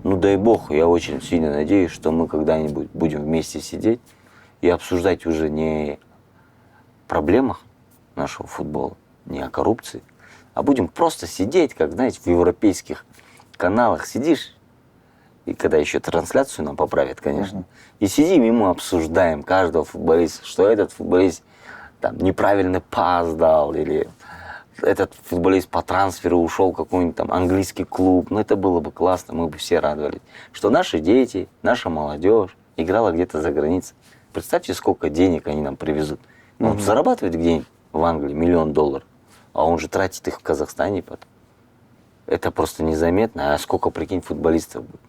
Ну дай бог, я очень сильно надеюсь, что мы когда-нибудь будем вместе сидеть и обсуждать уже не о проблемах нашего футбола, не о коррупции, а будем просто сидеть, как, знаете, в европейских каналах сидишь, и когда еще трансляцию нам поправят, конечно, и сидим, и мы обсуждаем каждого футболиста, что этот футболист там неправильный пас дал, или этот футболист по трансферу ушел в какой-нибудь там английский клуб. Ну, это было бы классно, мы бы все радовались. Что наши дети, наша молодежь играла где-то за границей. Представьте, сколько денег они нам привезут. Он зарабатывает где-нибудь в Англии $1 миллион, а он же тратит их в Казахстане потом. Это просто незаметно. А сколько, прикинь, футболистов будет?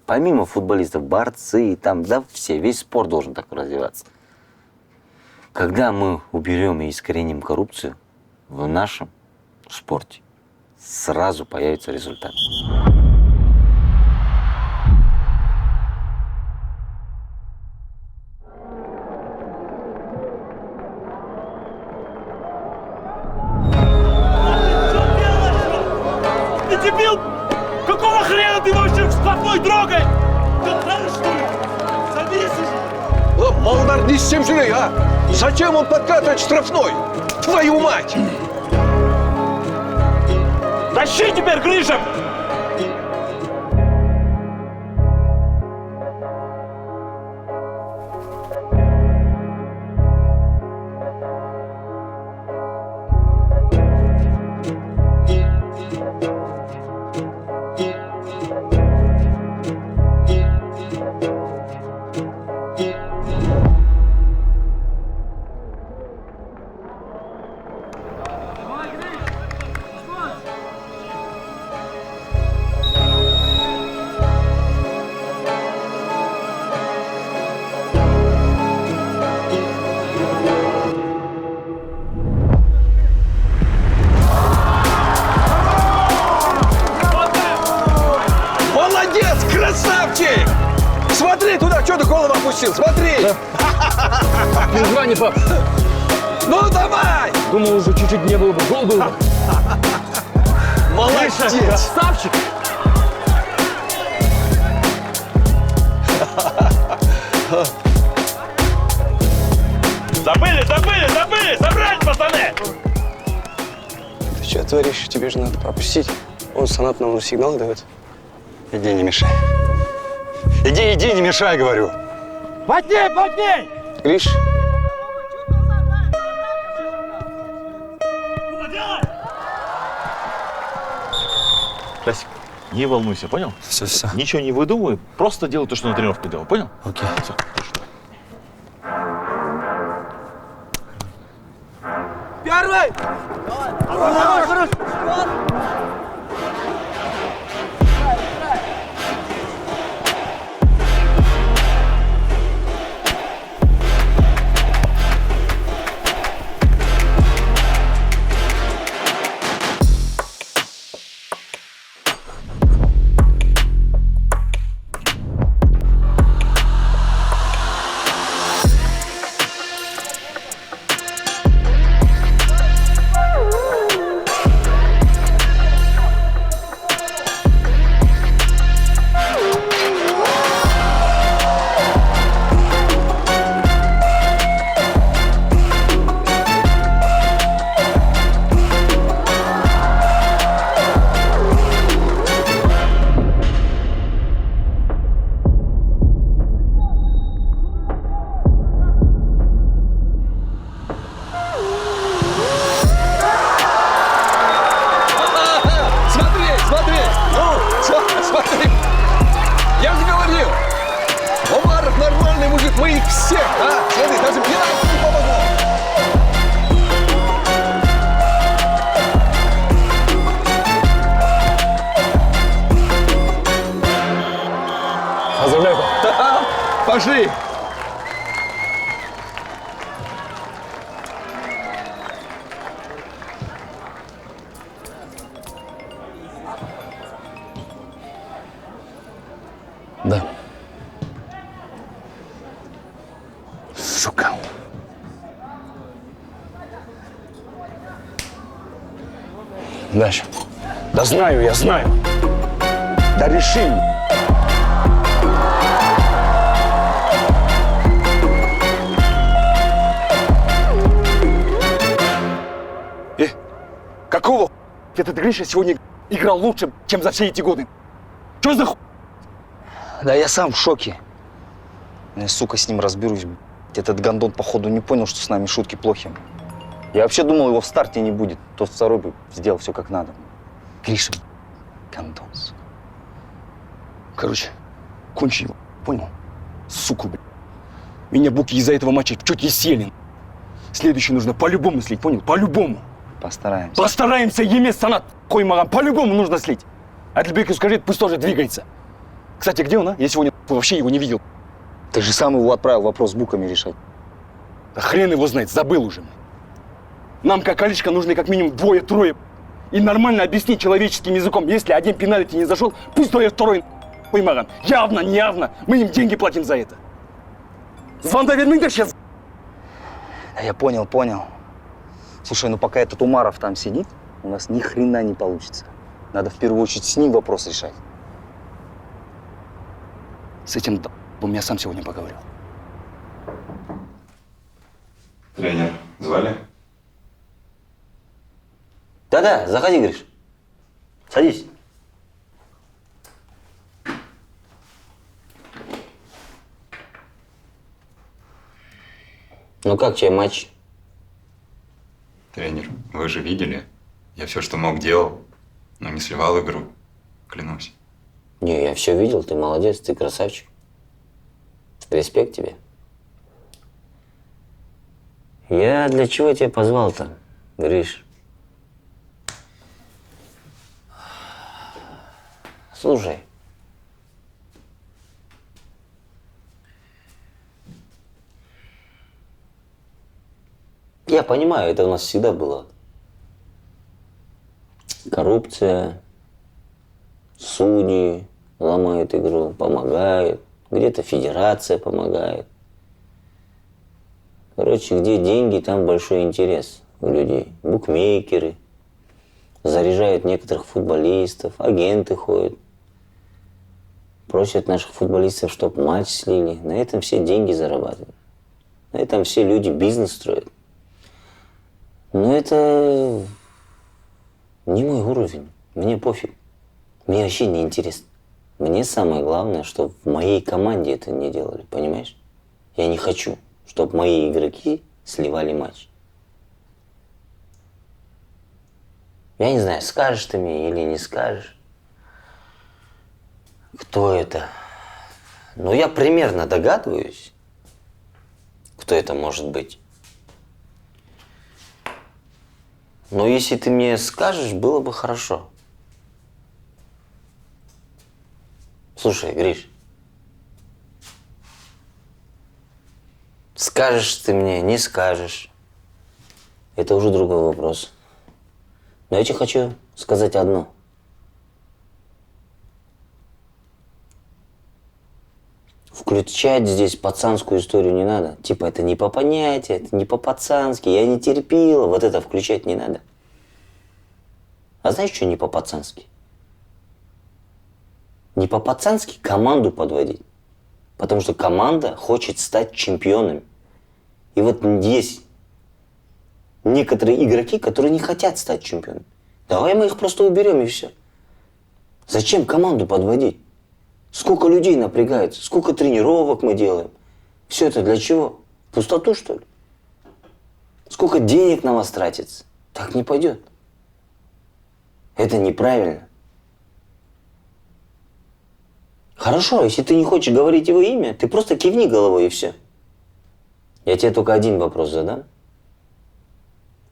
Помимо футболистов, борцы, там, да, все, весь спорт должен так развиваться. Когда мы уберем и искореним коррупцию в нашем спорте, сразу появится результат. Ты дебил! Какого хрена ты вообще в штрафной трогай? Ты травишь, что ли? Садись уже! Молдар, не с тем жюри, а? Зачем он подкатывает штрафной? Твою мать! Тащи теперь, Гриша! Красавчик! Смотри туда, что ты голову опустил, смотри! Перезвони, пап. Ну давай! Думал, уже чуть-чуть не было бы, гол был бы. Молодец! Красавчик! Забыли! Собрать, пацаны! Ты что творишь? Тебе же надо пропустить. Он Санат нам сигнал дает. Иди, не мешай. Иди, не мешай, говорю. Плотней! Гриш, Классик, не волнуйся, понял? все. Ничего не выдумывай, просто делай то, что на тренировке делал, понял? Окей. Все, Первый! хорош! Смотри! Я же говорил! Умаров нормальный мужик, мы их всех, а? Смотри, даже пенальти не помогло! Поздравляю, пап. Пошли! Да. Сука. Дальше. Да знаю, я знаю. Да реши. этот Гриша сегодня играл лучше, чем за все эти годы. Что за Да я сам в шоке. Я, сука, с ним разберусь. Этот гондон, походу, не понял, что с нами шутки плохи. Я вообще думал, его в старте не будет. Тот второй бы сделал все как надо. Гриша, гондон, сука. Короче, кончи его, понял? Сука, блядь. Меня буки из-за этого матча чуть не съели. Следующий нужно по-любому слить, понял? По-любому. Постараемся. Постараемся, Емес Санат, Коймаган, по-любому нужно слить. А Адлбеку скажи, пусть тоже двигается. Кстати, где он, а? Я сегодня вообще его не видел. Ты же сам его отправил вопрос с буками решать. Да хрен его знает, забыл уже. Нам, как Алишка, нужны как минимум двое-трое. И нормально объяснить человеческим языком. Если один пенальти не зашел, пусть дает второй. Коймаган. Явно, неявно. Мы им деньги платим за это. Звонда Верминга сейчас. Да я понял. Слушай, ну пока этот Умаров там сидит, у нас ни хрена не получится. Надо в первую очередь с ним вопрос решать. С этим я сам сегодня поговорил. Тренер, звали? Да-да, заходи, Гриш. Садись. Ну как тебе матч? Тренер, вы же видели? Я все, что мог, делал, но не сливал игру. Клянусь. Не, я все видел, ты молодец, ты красавчик. Респект тебе. Я для чего тебя позвал-то, Гриш? Слушай. Я понимаю, это у нас всегда было. Коррупция, судьи ломают игру, помогают. Где-то федерация помогает. Короче, где деньги, там большой интерес у людей. Букмекеры заряжают некоторых футболистов, агенты ходят. Просят наших футболистов, чтобы матч слили. На этом все деньги зарабатывают. На этом все люди бизнес строят. Но это не мой уровень. Мне пофиг. Мне вообще не интересно. Мне самое главное, чтобы в моей команде это не делали, понимаешь? Я не хочу, чтобы мои игроки сливали матч. Я не знаю, скажешь ты мне или не скажешь, кто это. Но я примерно догадываюсь, кто это может быть. Но если ты мне скажешь, было бы хорошо. Слушай, Гриш, скажешь ты мне, не скажешь, это уже другой вопрос. Но я тебе хочу сказать одно. Включать здесь пацанскую историю не надо. Типа это не по понятию, это не по-пацански, я не терпила, вот это включать не надо. А знаешь, что не по-пацански? Не по-пацански команду подводить. Потому что команда хочет стать чемпионами. И вот есть некоторые игроки, которые не хотят стать чемпионами. Давай мы их просто уберем и все. Зачем команду подводить? Сколько людей напрягается, сколько тренировок мы делаем. Все это для чего? Пустоту, что ли? Сколько денег на вас тратится? Так не пойдет. Это неправильно. Хорошо, если ты не хочешь говорить его имя, ты просто кивни головой и все. Я тебе только один вопрос задам.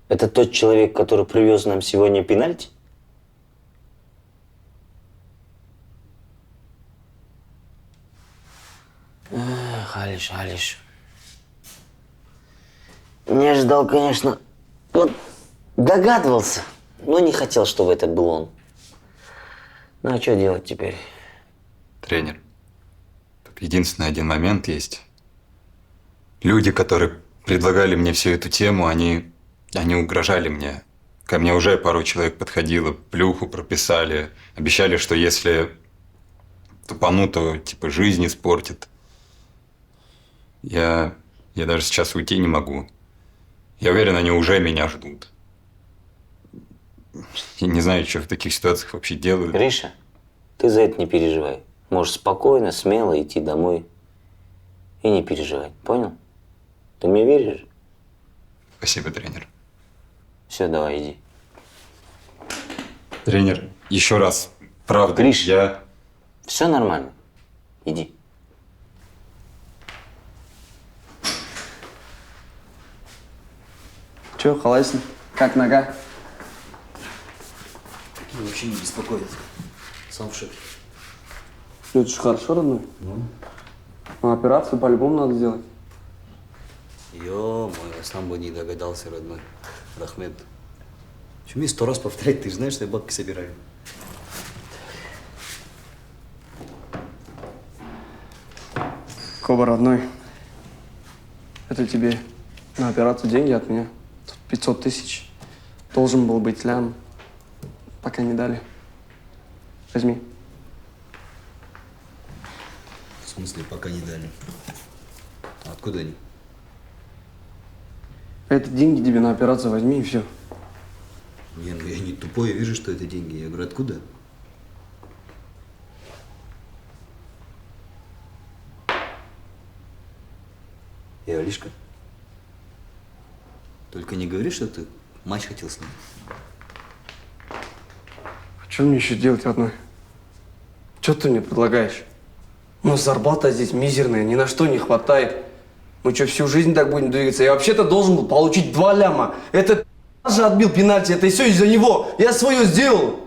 Это тот человек, который привез нам сегодня пенальти? Эх, Алиш. Не ожидал, конечно. Вот догадывался, но не хотел, чтобы это был он. Ну а что делать теперь? Тренер, тут единственный один момент есть. Люди, которые предлагали мне всю эту тему, они угрожали мне. Ко мне уже пару человек подходило, плюху прописали, обещали, что если тупану, то типа жизнь испортит. Я даже сейчас уйти не могу. Я уверен, они уже меня ждут. Я не знаю, что в таких ситуациях вообще делают. Гриша, ты за это не переживай. Можешь спокойно, смело идти домой и не переживай. Понял? Ты мне веришь? Спасибо, тренер. Все, давай, иди. Тренер, еще раз. Правда, Гриш. я... Все нормально. Иди. Че, Халасин, как нога? Вообще не беспокоит. Сам в шоке. Ну, это же хорошо, родной. Ну, операцию по-любому надо сделать. Ё-моё, сам бы не догадался, родной. Рахмет. Чё мне 100 раз повторять, ты же знаешь, что я бабки собираю. Коба, родной, это тебе на операцию деньги от меня. Тут 500 тысяч. Должен был быть лям. Пока не дали. Возьми. В смысле, пока не дали? А откуда они? Это деньги тебе на операцию возьми и все. Не, ну я не тупой, я вижу, что это деньги. Я говорю, откуда? Алишка, только не говори, что ты матч хотел с ним. А что мне еще делать, родной? Что ты мне предлагаешь? Ну, зарплата здесь мизерная, ни на что не хватает. Мы что, всю жизнь так будем двигаться? Я вообще-то должен был получить 2 ляма. Этот же отбил пенальти, это все из-за него. Я свое сделал.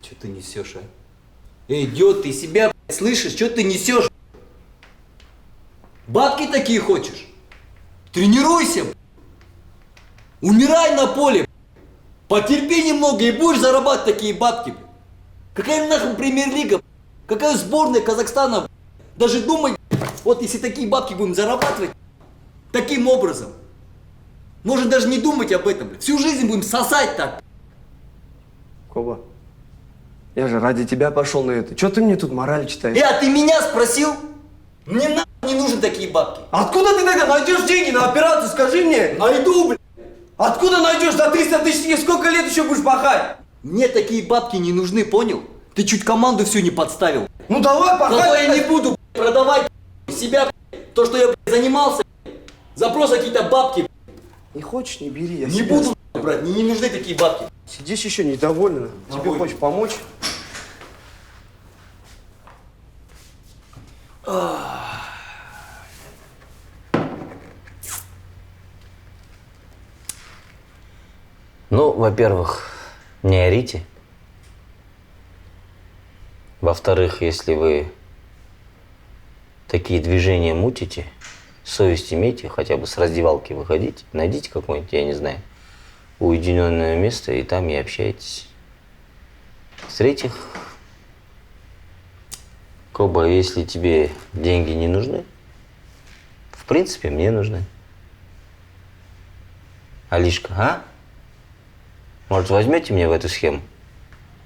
Что ты несешь, а? Эй, идиот, ты себя, блядь, слышишь? Что ты несешь? Бабки такие хочешь? Тренируйся, блядь. Умирай на поле, блядь. Потерпи немного и будешь зарабатывать такие бабки, блядь. Какая нахуй премьер-лига, блядь? Какая сборная Казахстана, блядь? Даже думай, блядь, вот если такие бабки будем зарабатывать таким образом, можно даже не думать об этом, блядь. Всю жизнь будем сосать так. Коба, я же ради тебя пошел на это. Что ты мне тут мораль читаешь? А ты меня спросил? Мне нахуй не нужны такие бабки. Откуда ты тогда найдешь деньги на операцию, скажи мне? Найду, блядь. Откуда найдешь? За 300 тысяч сколько лет еще будешь пахать? Мне такие бабки не нужны, понял? Ты чуть команду всю не подставил. Ну давай Зато пахать! я не буду, блядь, продавать, блядь, себя, блядь, то, что я, блядь, занимался, блядь, за просто какие-то бабки, блядь. Не хочешь, не бери, я Не себе- буду, блядь, брать, мне не нужны такие бабки. Сидишь еще недовольна. Тебе Довольна. хочешь помочь? Ну, во-первых, не орите. Во-вторых, если вы такие движения мутите, совесть имейте, хотя бы с раздевалки выходите, найдите какое-нибудь, я не знаю, уединенное место и там и общайтесь. В-третьих, Коба, если тебе деньги не нужны, в принципе, мне нужны. Алишка, а? Может, возьмете меня в эту схему?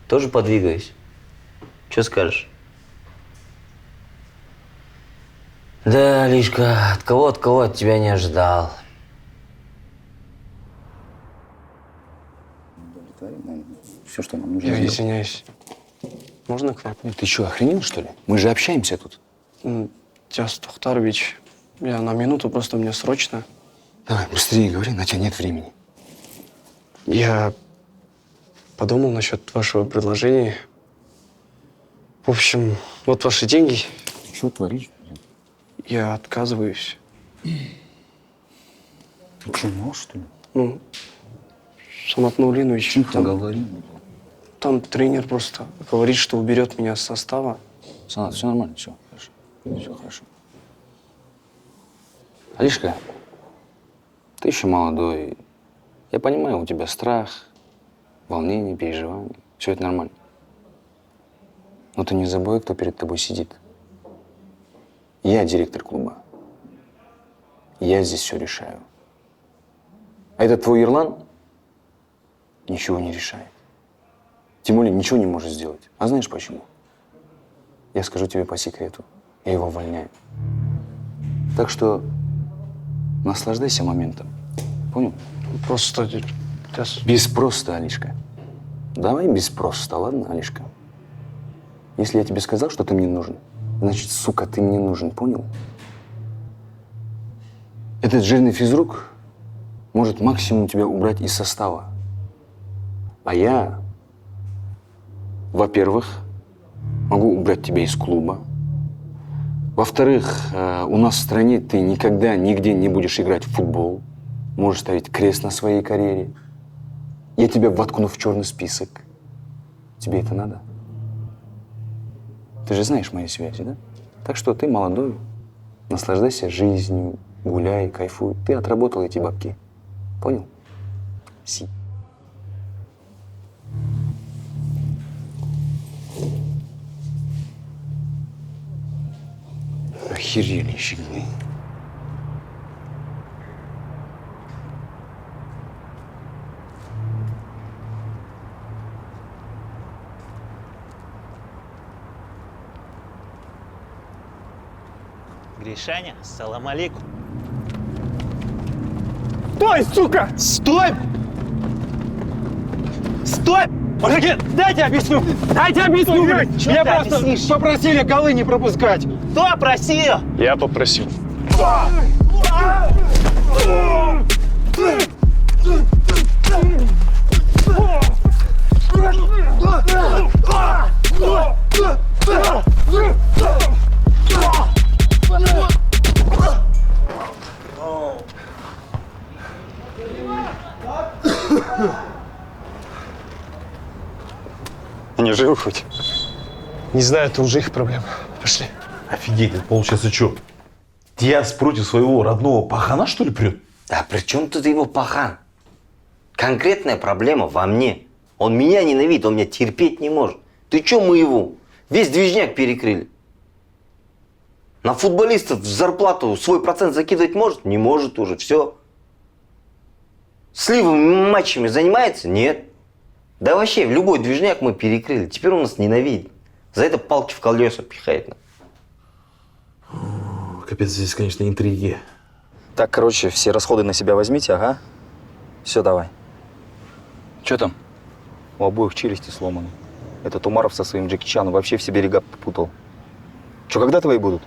Тоже подвигаюсь. Что скажешь? Да, Алишка, от кого от тебя не ожидал. Все, что нам нужно. Я сделать. извиняюсь. Можно к вам? Ты что, охренел, что ли? Мы же общаемся тут. Тяс Тухтарович, я на минуту, просто мне срочно. Давай, быстрее говори, на тебя нет времени. Я подумал насчет вашего предложения. В общем, вот ваши деньги. Что творишь? Я отказываюсь. Ты что, мал, что ли? Ну, Самат Наулинович, Тихо говори. там тренер просто говорит, что уберет меня с состава. Санат, все нормально, все хорошо. Все хорошо. Алишка, ты еще молодой. Я понимаю, у тебя страх, волнение, переживания. Все это нормально. Но ты не забывай, кто перед тобой сидит. Я директор клуба. Я здесь все решаю. А этот твой Ирлан ничего не решает. Тем более ничего не может сделать. А знаешь почему? Я скажу тебе по секрету. Я его увольняю. Так что наслаждайся моментом. Понял? Просто Без просто, Алишка. Давай без просто, ладно, Алишка? Если я тебе сказал, что ты мне нужен, значит, сука, ты мне нужен, понял? Этот жирный физрук может максимум тебя убрать из состава. А я, во-первых, могу убрать тебя из клуба. Во-вторых, у нас в стране ты никогда, нигде не будешь играть в футбол. Можешь ставить крест на своей карьере. Я тебя воткну в черный список. Тебе это надо? Ты же знаешь мои связи, да? Так что ты молодой, наслаждайся жизнью, гуляй, кайфуй. Ты отработал эти бабки. Понял? Си. Охерели щеглы. Гришаня, салам алейкум. Стой, сука! Стой! Стой! Мужики, дайте объясню! Дайте объясню! Меня просто попросили голы не пропускать. Кто просил? Я попросил. Они живы хоть? Не знаю, это уже их проблема. Пошли. Офигеть, это получается что? Диас против своего родного пахана, что ли, прет? Да при чем тут его пахан? Конкретная проблема во мне. Он меня ненавидит, он меня терпеть не может. Ты че мы его? Весь движняк перекрыли. На футболистов зарплату свой процент закидывать может? Не может уже, все. Сливовыми матчами занимается? Нет. Да вообще, в любой движняк мы перекрыли. Теперь он нас ненавидит. За это палки в колеса пихает. Капец, здесь, конечно, интриги. Так, короче, все расходы на себя возьмите, ага. Все, давай. Че там? У обоих челюсти сломаны. Этот Умаров со своим Джеки Чаном вообще все берега попутал. Че, когда твои будут?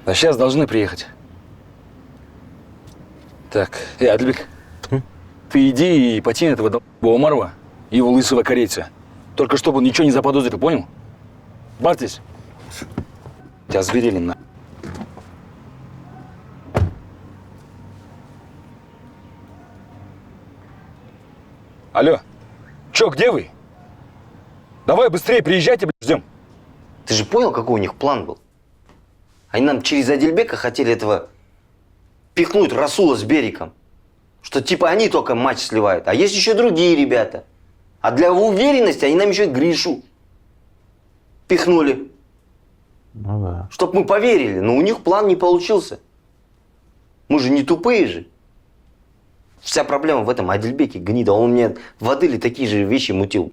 Да сейчас должны приехать. Так, Адлбек, ты иди и потяни этого долбого Умарова и его лысого корейца. Только чтобы он ничего не заподозрил, понял? Бартись. Тебя зверели на. Алло, чё, где вы? Давай быстрее приезжайте, блядь, ждем. Ты же понял, какой у них план был? Они нам через Адильбека хотели этого пихнуть Расула с Бериком. Что типа они только матч сливают. А есть еще другие ребята. А для уверенности они нам еще и Гришу пихнули. Ну да. Чтоб мы поверили. Но у них план не получился. Мы же не тупые же. Вся проблема в этом Адильбеке, гнида. Он мне в Адыле такие же вещи мутил.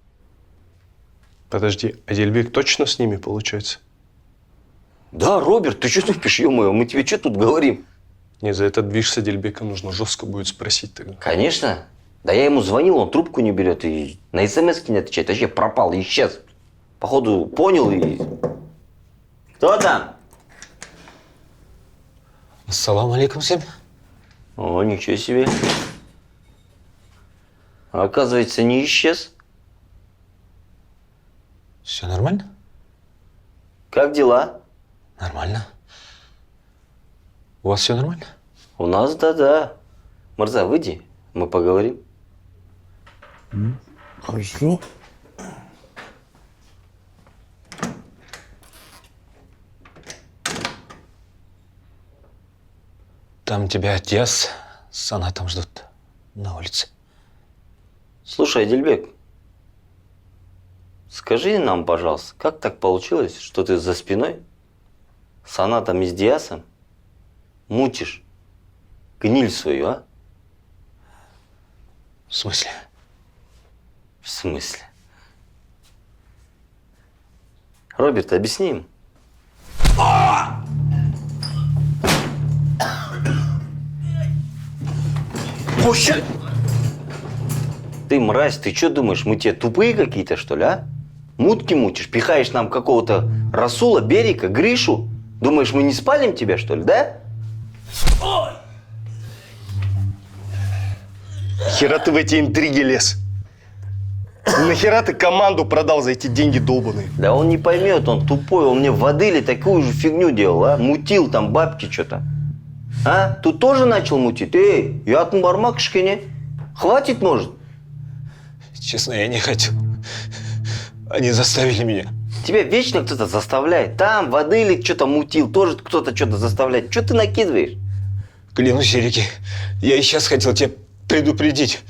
Подожди, Адильбек точно с ними получается? Да, Роберт, ты что тупишь, ё-моё? Мы тебе что тут говорим? Не, за этот движ с Адильбеком нужно жестко будет спросить тогда. Конечно. Да я ему звонил, он трубку не берет и на смс-ки не отвечает. Вообще пропал, исчез. Походу, понял и... Кто там? Ассаламу алейкум всем. О, ничего себе. А оказывается, не исчез. Все нормально? Как дела? Нормально. У вас все нормально? У нас да-да. Мырза, выйди, мы поговорим. Хорошо. Там тебя Диас с Санатом ждут на улице. Слушай, Адильбек, скажи нам, пожалуйста, как так получилось, что ты за спиной с Анатом и с Диасом мутишь гниль свою, а? В смысле? В смысле? Роберт, объясни им. Ты, мразь, ты что думаешь, мы те тупые какие-то, что ли, а? Мутки мутишь, пихаешь нам какого-то Расула, Берика, Гришу. Думаешь, мы не спалим тебя, что ли, да? Хера ты в эти интриги лез? Нахера ты команду продал за эти деньги долбаные? Да он не поймет, он тупой, он мне в Адыле такую же фигню делал, а? Мутил там бабки что-то. А? Тут тоже начал мутить? Эй, я от бармакшкине. Хватит, может? Честно, я не хотел. Они заставили меня. Тебя вечно кто-то заставляет. Там, в Адыле что-то мутил, тоже кто-то что-то заставляет. Что ты накидываешь? Клянусь, Эрики, я и сейчас хотел тебя предупредить.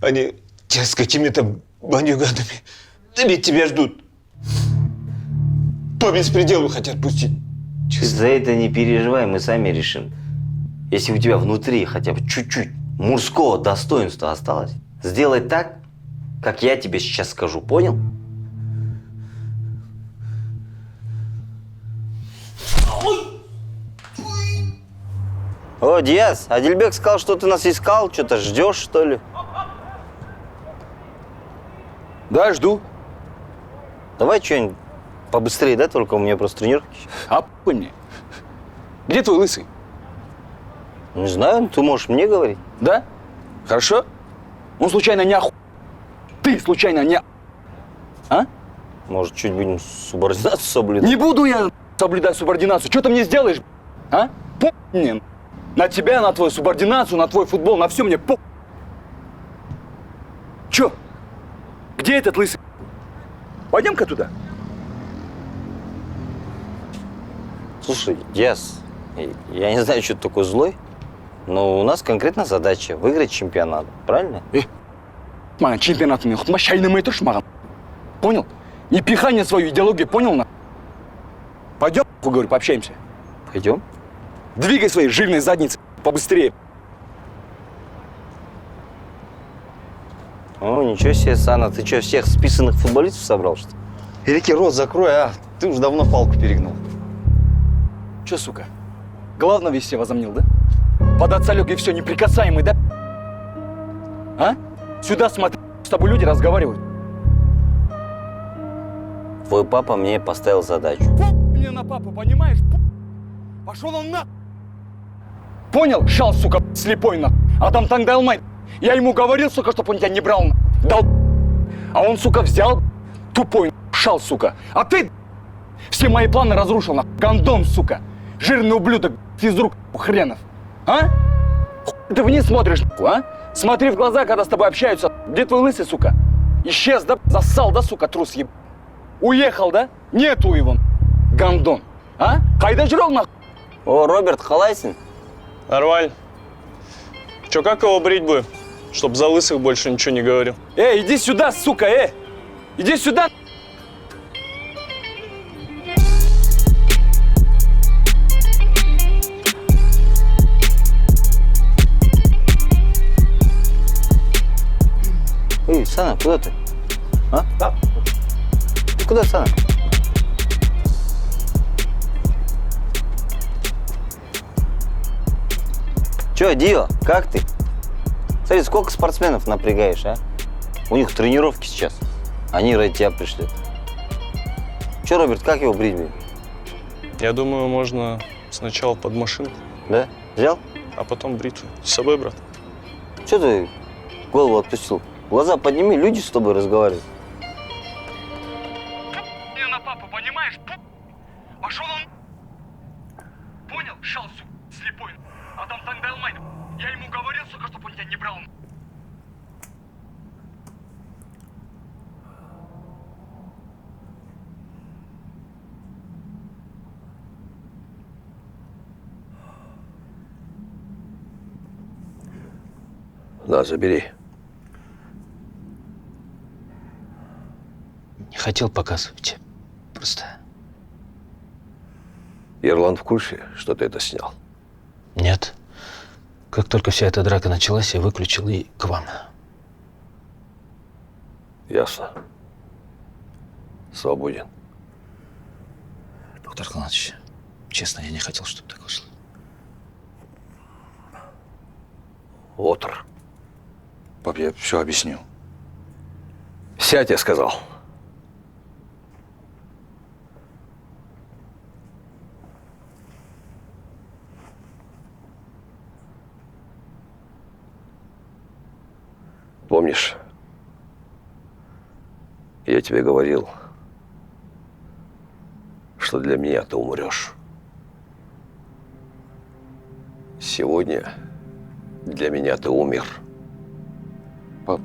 Они тебя с какими-то бандюганами. Да ведь тебя ждут. По беспределу хотят пустить. Ты за это не переживай, мы сами решим. Если у тебя внутри хотя бы чуть-чуть мужского достоинства осталось, сделай так, как я тебе сейчас скажу, понял? О, Диас, Адильбек сказал, что ты нас искал, что-то ждешь, что ли? Да, жду. Давай что-нибудь побыстрее, да? Только у меня просто тренировки. А мне. Где твой лысый? Не знаю, ты можешь мне говорить. Да? Хорошо? Он случайно не оху... Ты случайно не... А? Может, чуть будем субординацию соблюдать? Не буду я соблюдать субординацию. Что ты мне сделаешь, а? Мне. На тебя, на твою субординацию, на твой футбол, на все мне по... Чё? Где этот лысый? Пойдем-ка туда. Слушай, Диас, я не знаю, что ты такой злой, но у нас конкретно задача выиграть чемпионат, правильно? Маған чемпионатный хутма шайнамай тұршы маған. Понял? Не пихай мне свою идеологию, понял? Пойдем, говорю, пообщаемся. Пойдем. Двигай своей жирной задницей побыстрее. О, ничего себе, Сана, ты что, всех списанных футболистов собрал, что ли? Эрики, рот закрой, а? Ты уже давно палку перегнул. Че, сука? Главное везде возомнил, да? Под отцалёк и все, неприкасаемый, да? А? Сюда смотри, с тобой люди разговаривают. Твой папа мне поставил задачу. Мне на папу, понимаешь? Пошел он на... Понял? Шал, сука, слепой на. Адам Тангдалмай. Я ему говорил, сука, чтоб он тебя не брал на. Дал. А он, сука, взял тупой шал, сука. А ты все мои планы разрушил на. Гондон, сука. Жирный ублюдок физрук хренов. А? Ты вниз смотришь, а? Смотри в глаза, когда с тобой общаются. Где твой лысый, сука? Исчез, да? Зассал, да, сука, трус еб... Уехал, да? Нету его. Гондон. А? Кайда жрал, нахуй? О, Роберт Халайсин. Нормально. Че, как его брить бы? Чтоб за лысых больше ничего не говорил. Иди сюда, сука, Иди сюда. Эй, Сана, куда ты? А? Да. Ты куда, Сана? Че, Дио, как ты? Смотри, сколько спортсменов напрягаешь, а? У них тренировки сейчас. Они ради тебя пришли. Че, Роберт, как его брить будет? Я думаю, можно сначала под машинку. Да? Взял? А потом бритву. С собой, брат. Че ты голову отпустил? Глаза подними, люди с тобой разговаривают. Мне на папу, понимаешь? Пошел он. Понял? Шал, сука, слепой. Адам Тангдалмай. Я ему говорил, сука, чтоб он тебя не брал. На, забери. Не хотел показывать. Просто... Ерлан в курсе, что ты это снял? Нет. Как только вся эта драка началась, я выключил и к вам. Ясно. Свободен. Доктор Халанович, честно, я не хотел, чтобы так вышло. Отр. Пап, я все объяснил. Сядь, я сказал. Помнишь, я тебе говорил, что для меня ты умрешь. Сегодня для меня ты умер. Пап.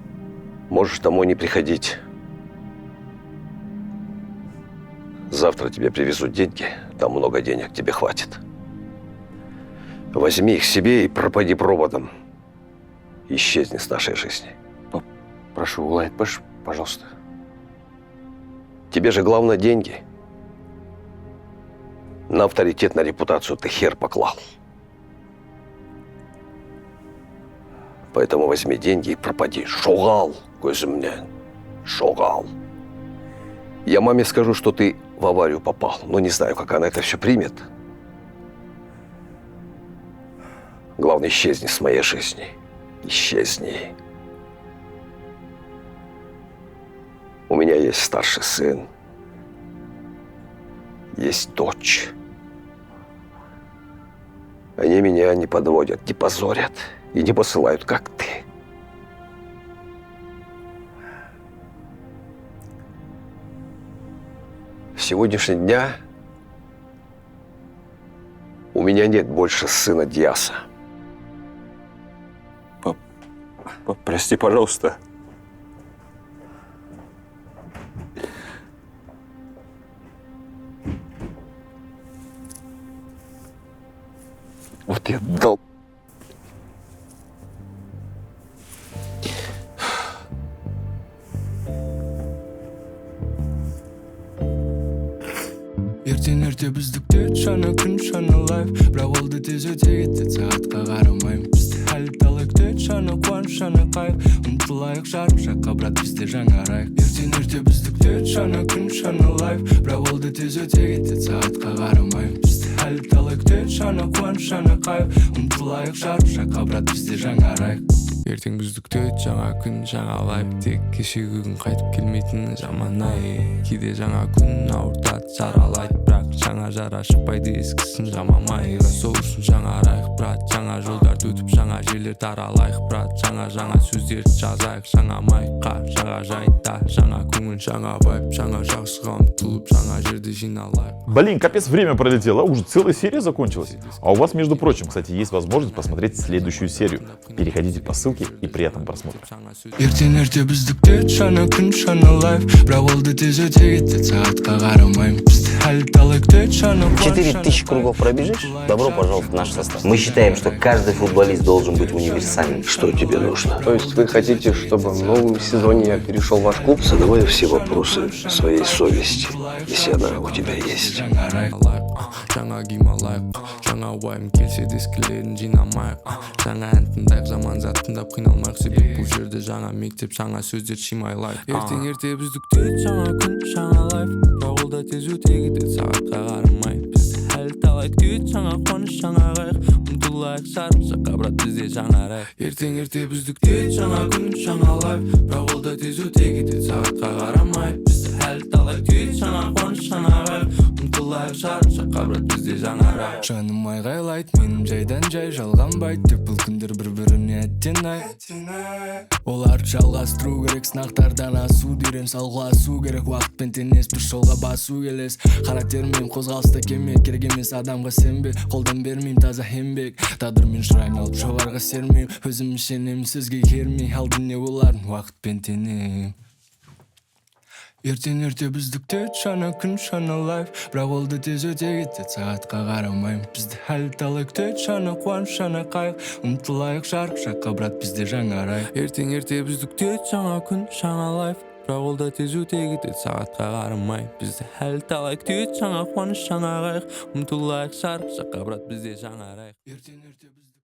Можешь домой не приходить. Завтра тебе привезут деньги, там много денег, тебе хватит. Возьми их себе и пропади проводом. Исчезни с нашей жизни. Пап, прошу, Улайт, пожалуйста. Тебе же главное деньги. На авторитет, на репутацию ты хер поклал. Поэтому возьми деньги и пропади. Шогал, көзімнен. Шогал. Я маме скажу, что ты в аварию попал, но не знаю, как она это все примет. Главное, исчезни с моей жизни. Исчезни. У меня есть старший сын. Есть дочь. Они меня не подводят, не позорят и не посылают, как ты. С сегодняшнего дня у меня нет больше сына Диаса. Пап, прости, пожалуйста. Вот я дал. Ертең ерте біздікте шана күн шана лайф. Бірақ ол да тез өте кетті, сағатқа қарамаймын. Бізді әлі талай күтеді шана қуаныш шана қайғы. Ұмтылайық жарық жаққа, брат, бізде жаңарайық. Ертең ерте біздікте шана күн шана лайф. Бірақ ол да тез өте кетті, сағатқа қарамаймын. Бізді әлі талай күтеді шана қуаныш шана қайғы. Ұмтылайық жарық жаққа, брат, бізде жаңарайық. Ертең бізді күтеді жаңа күн, жаңа лайф. Тек кешегі күн қайтып келмейтіні жаман-ай. Кейде жаңа күн ауыртады, жаралайды, бірақ жаңа жара шықпайды ескісін жамамай. Сол үшін жаңарайық, брат, жаңа жолдарды өтіп жаңа жерлер таралайық, брат. Жаңа сөздерді жазайық, жаңа майқа, жаңа жайында, жаңа көңіл, жаңа вайб, жаңа жақсыға ұмтылып, жаңа жерде жиналайық. Блин, капец, время пролетело, уже целая серия закончилась. А у вас, между прочим, кстати, есть возможность посмотреть следующую серию. Переходите по ссылке и приятного просмотра. Ертең ерте біздікте шана күн шана лайф. Бірақ ол да тез өте кетті, сағатқа қарамаймын. Бізді әлі талай күтеді шана қуаныш. 4000 кругов пробежишь? Добро пожаловать в наш состав. Мы считаем, что каждый футболист должен быть универсальным. Что тебе нужно? То есть вы хотите, чтобы в новом сезоне я перешел в ваш клуб? Задавай все вопросы своей совести, если она у тебя есть. Жаңа гималайық, жаңа уайым келсе де ескілерін жинамайық. Жаңа ән тыңдайық, заман зат тыңдап қиналмайық. Себеп бұл жерде жаңа мектеп, жаңа сөздер шимайлайық. Ертең ерте бізді күтеді жаңа күн, жаңа лайф. Бірақ ол да тез өте кетеді, сағатқа қарамай. Бізді әлі талай күтеді жаңа қуаныш, жаңа қайғы. Ұмтылайық жарық жаққа, брат, бізде жаңарайық. Ертең ерте бізді күтеді жаңа күн, жаңа лайф. Бірақ ол да тез өте кетеді, сағатқа қарамай. Бізді әлі талай күтеді жаңа қуаныш, жаңа қайғы. Ұмтылайық жарық жаққа, брат, бізде жаңарайық. Жаным айғайлайды, менің жайдан жай жалғанбайды. Деп бұл күндер бір-біріне әттен ай. Оларды жалғастыру керек, сынақтардан асу. Дүйрен салғыласу керек, уақытпен теңес бір жолға басу келес. Қара термен қозғалыста кеме, керек емес адамға сенбе. Қолдан бермеймін таза еңбек, тағдырмен шырайын алып жоғарға сермеймін. Өзім сенемін, сөзге кермей, алды не оларын уақытпен теңеймін. Ертең ерте бізді күтеді шана күн, шана лайф. Бірақ ол да тез өте кетеді, сағатқа қарамаймын. Бізді әлі талай күтеді шана қуаныш, шана қайғы. Ұмтылайық жарық жаққа, брат, бізде жаңарайық. Ертең ерте бізді күтеді жаңа күн, жаңа лайф. Бірақ ол да тез өте кетеді, сағатқа қарамай. Бізді әлі талай күтеді жаңа қуаныш, жаңа қайғы. Ұмтылайық жарық жаққа, брат, бізде жаңарайық. Ертең ерте бізді